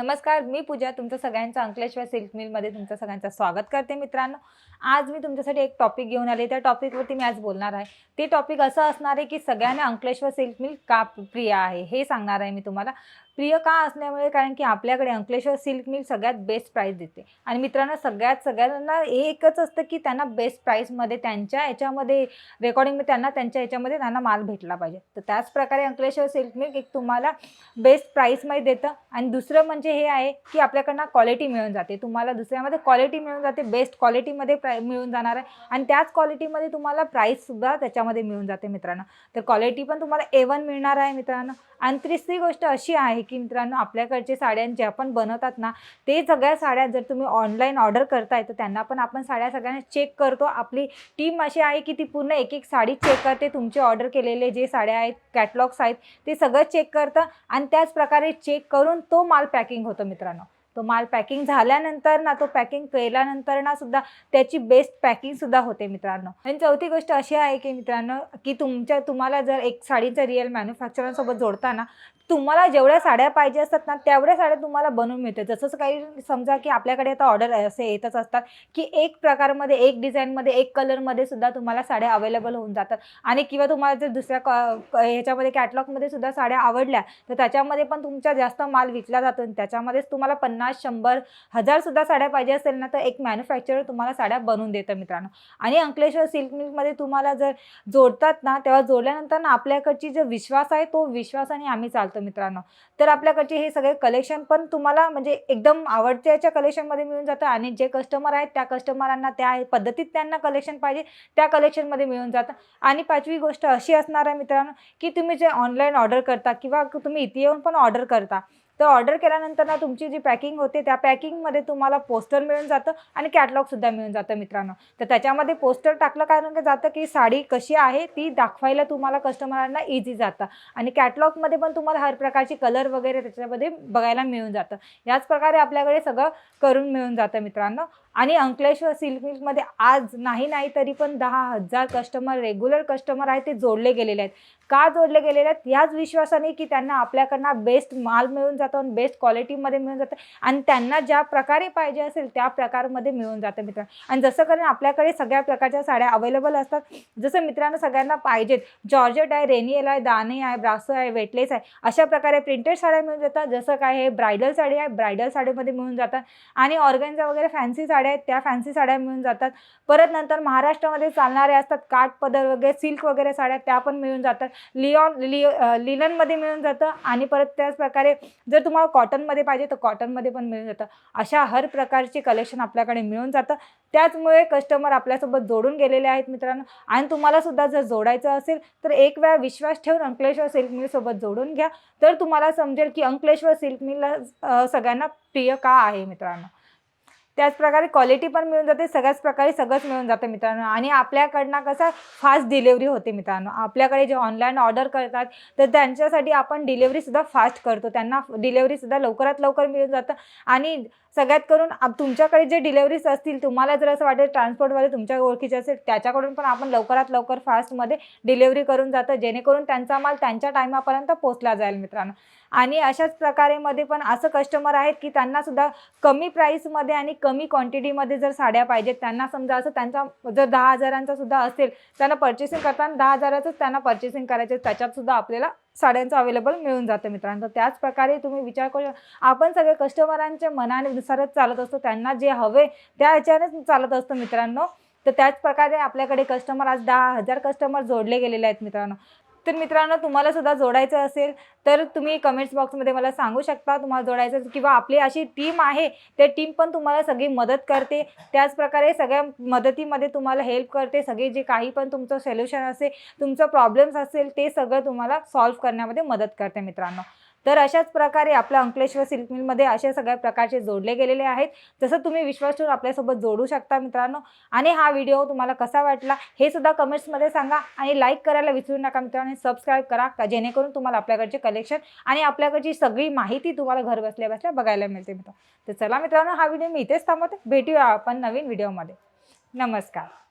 नमस्कार, मी पूजा तुमचं सगळ्यांचं अंकलेश्वर सिल्क मिलमध्ये तुमचं सगळ्यांचं स्वागत करते मित्रांनो। आज मी तुमच्यासाठी एक टॉपिक घेऊन आले। त्या टॉपिकवरती मी आज बोलणार आहे। ते टॉपिक असं असणार आहे की सगळ्यांना अंकलेश्वर सिल्क मिल का प्रिय आहे हे सांगणार आहे मी तुम्हाला। प्रिय का असल्यामुळे कारण की आपल्याकडे अंकलेश्वर सिल्क मिल सगळ्यात बेस्ट प्राइस देते आणि मित्रांनो सगळ्यांना एकच असतं की त्यांना बेस्ट प्राइसमध्ये त्यांच्या याच्यामध्ये रेकॉर्डिंगमध्ये त्यांना माल भेटला पाहिजे। तर त्याच प्रकारे अंकलेश्वर सिल्क मिल एक तुम्हाला बेस्ट प्राइसमध्ये देतं आणि दुसरं म्हणजे हे आहे की आपल्याकडनं क्वालिटी मिळून जाते। तुम्हाला दुसऱ्यामध्ये क्वालिटी मिळून जाते, बेस्ट क्वालिटीमध्ये मिळून जाणार आहे आणि त्याच क्वालिटीमध्ये तुम्हाला प्राइससुद्धा त्याच्यामध्ये मिळून जाते मित्रांनो। तर क्वालिटी पण तुम्हाला A1 मिळणार आहे मित्रांनो। आणि तिसरी गोष्ट अशी आहे की मित्रांनो आपल्याकडचे साड्या जे आपण बनवतात ना ते सगळ्या साड्या जर तुम्ही ऑनलाईन ऑर्डर करताय तर त्यांना पण आपण साड्या सगळ्यांना चेक करतो। आपली टीम अशी आहे की ती पूर्ण एक एक साडी चेक करते। तुमचे ऑर्डर केलेले जे साड्या आहेत, कॅटलॉग्स आहेत ते सगळं चेक करतं आणि त्याच प्रकारे चेक करून तो माल पॅकिंग होतो मित्रांनो। तो माल पॅकिंग झाल्यानंतर ना तो पॅकिंग केल्यानंतर ना सुद्धा त्याची बेस्ट पॅकिंग सुद्धा होते मित्रांनो। आणि चौथी गोष्ट अशी आहे की मित्रांनो की तुम्हाला जर एक साडीचं रिअल मॅन्युफॅक्चररसोबत जोडताना तुम्हाला जेवढ्या साड्या पाहिजे असतात ना तेवढ्या साड्या तुम्हाला बनवून मिळते। जसं काही समजा की आपल्याकडे आता ऑर्डर असे येतच असतात की एक प्रकारमध्ये, एक डिझाईनमध्ये, एक कलरमध्ये सुद्धा तुम्हाला साड्या अवेलेबल होऊन जातात आणि किंवा तुम्हाला जर दुसऱ्या ह्याच्यामध्ये कॅटलॉगमध्ये सुद्धा साड्या आवडल्या तर त्याच्यामध्ये पण तुमचा जास्त माल विकला जातो आणि त्याच्यामध्येच तुम्हाला 50, 100, 1000 सुद्धा साड्या पाहिजे असेल ना तर एक मॅन्युफॅक्चरर तुम्हाला साड्या बनवून देतं मित्रांनो। आणि अंकलेश्वर सिल्क मिलमध्ये तुम्हाला जर जोडतात ना तेव्हा जोडल्यानंतर ना आपल्याकडची जो विश्वास आहे तो विश्वासाने आम्ही चालतो मित्रांनो। तर आपल्याकडचे हे सगळे कलेक्शन पण तुम्हाला म्हणजे एकदम आवडत्याच्या कलेक्शनमध्ये मिळून जातं आणि जे कस्टमर आहेत त्या कस्टमरांना त्या पद्धतीत त्यांना कलेक्शन पाहिजे त्या कलेक्शनमध्ये मिळून जातं। आणि पाचवी गोष्ट अशी असणार आहे मित्रांनो की तुम्ही जे ऑनलाईन ऑर्डर करता किंवा तुम्ही इथे येऊन पण ऑर्डर करता तर ऑर्डर केल्यानंतर ना तुमची जी पॅकिंग होते त्या पॅकिंगमध्ये तुम्हाला पोस्टर मिळून जातं आणि कॅटलॉगसुद्धा मिळून जातं मित्रांनो। तर त्याच्यामध्ये पोस्टर टाकलं कारण जातं की साडी कशी आहे ती दाखवायला तुम्हाला कस्टमरांना इझी जातं आणि कॅटलॉगमध्ये पण तुम्हाला हर प्रकारची कलर वगैरे त्याच्यामध्ये बघायला मिळून जातं। याच प्रकारे आपल्याकडे सगळं करून मिळून जातं मित्रांनो। आणि अंकलेश्वर सिल्क मिलमध्ये आज नाही तरी पण 10,000 कस्टमर रेग्युलर कस्टमर आहेत ते जोडले गेलेले आहेत। का जोडले गेलेले आहेत? याच विश्वासाने की त्यांना आपल्याकडनं बेस्ट माल मिळून जातो आणि बेस्ट क्वालिटीमध्ये मिळून जातं आणि त्यांना ज्या प्रकारे पाहिजे असेल त्या प्रकारमध्ये मिळून जातं मित्रांनो। आणि जसं कारण आपल्याकडे सगळ्या प्रकारच्या साड्या अवेलेबल असतात। जसं मित्रांनो सगळ्यांना पाहिजेत जॉर्जेट आहे, रेनियल आहे, दानी आहे, ब्रासो आहे, वेटलेस आहे अशा प्रकारे प्रिंटेड साड्या मिळून जातात। जसं काय हे ब्रायडल साडी आहे, ब्रायडल साडीमध्ये मिळून जातात आणि ऑर्गन्झा वगैरे फॅन्सी साड्या आहेत त्या फॅन्सी साड्या मिळून जातात। परत नंतर महाराष्ट्रामध्ये चालणारे असतात काठ पदर वगैरे, सिल्क वगैरे साड्या त्या पण मिळून जातात। लिननमध्ये मिळून जातं आणि परत त्याच प्रकारे जर तुम्हाला कॉटनमध्ये पाहिजे तर कॉटनमध्ये पण मिळून जातं। अशा हर प्रकारचे कलेक्शन आपल्याकडे मिळून जातं। त्याचमुळे कस्टमर आपल्यासोबत जोडून गेलेले आहेत मित्रांनो। आणि तुम्हाला सुद्धा जर जोडायचं असेल तर एक वेळा विश्वास ठेवून अंकलेश्वर सिल्क मिलसोबत जोडून घ्या तर तुम्हाला समजेल की अंकलेश्वर सिल्क मिल सगळ्यांना प्रिय का आहे मित्रांनो। त्याच प्रकारे क्वालिटी पण मिळून जाते, सगळ्याच प्रकारे सगळंच मिळून जातं मित्रांनो। आणि आपल्याकडनं कसं फास्ट डिलिव्हरी होते मित्रांनो। आपल्याकडे जे ऑनलाईन ऑर्डर करतात तर त्यांच्यासाठी आपण डिलिव्हरीसुद्धा फास्ट करतो, त्यांना डिलिव्हरीसुद्धा लवकरात लवकर मिळून जातं। आणि सगळ्यात करून तुमच्याकडे जे डिलिव्हरीज असतील तुम्हाला जर असं वाटेल ट्रान्सपोर्टवाले तुमच्या ओळखीचे असेल त्याच्याकडून पण आपण लवकरात लवकर फास्टमध्ये डिलिव्हरी करून जातं जेणेकरून त्यांचा माल त्यांच्या टायमापर्यंत पोहोचला जाईल मित्रांनो। आणि अशाच प्रकारेमध्ये पण असं कस्टमर आहेत की त्यांनासुद्धा कमी प्राईसमध्ये आणि कमी क्वांटिटीमध्ये जर साड्या पाहिजेत त्यांना समजा असं त्यांचा जर 10,000चा सुद्धा असेल त्यांना पर्चेसिंग करताना 10,000चंच त्यांना पर्चेसिंग करायचं त्याच्यातसुद्धा आपल्याला साड्यांचं अवेलेबल मिळून जातं मित्रांनो। त्याच प्रकारे तुम्ही विचार करू आपण सगळे कस्टमरांच्या मनानुसारच चालत असतो, त्यांना जे हवे त्या ह्याच्यानेच चालत असतं मित्रांनो। तर त्याच प्रकारे आपल्याकडे कस्टमर आज 10,000 कस्टमर जोडले गेलेले आहेत मित्रांनो। तर मित्रांनो तुम्हाला सुद्धा जोडायचं असेल तर तुम्ही कमेंट्स बॉक्समध्ये मला सांगू शकता तुम्हाला जोडायचं किंवा आपली अशी टीम आहे ते टीम पण तुम्हाला सगळी मदत करते। त्याच प्रकारे सगळ्या मदतीमध्ये तुम्हाला हेल्प करते। सगळे जे काही पण तुमचं सोल्युशन असेल, तुमचं प्रॉब्लेम्स असेल ते सगळं तुम्हाला सॉल्व्ह करण्यामध्ये मदत करते मित्रांनो। तर अशाच प्रकारे आपल्या अंकलेश्वर सिल्क मिलमध्ये अशा सगळ्या प्रकारचे जोडले गेलेले आहेत। जसं तुम्ही विश्वास ठेवून आपल्यासोबत जोडू शकता मित्रांनो। आणि हा व्हिडिओ तुम्हाला कसा वाटला हे सुद्धा कमेंट्समध्ये सांगा आणि लाईक करायला विसरू नका मित्रांनो आणि सबस्क्राईब करा जेणेकरून तुम्हाला आपल्याकडचे कलेक्शन आणि आपल्याकडची सगळी माहिती तुम्हाला घर बसल्या बसल्या बघायला मिळते मित्रांनो। तर चला मित्रांनो हा व्हिडिओ मी इथेच थांबवते, भेटूया आपण नवीन व्हिडिओमध्ये। नमस्कार।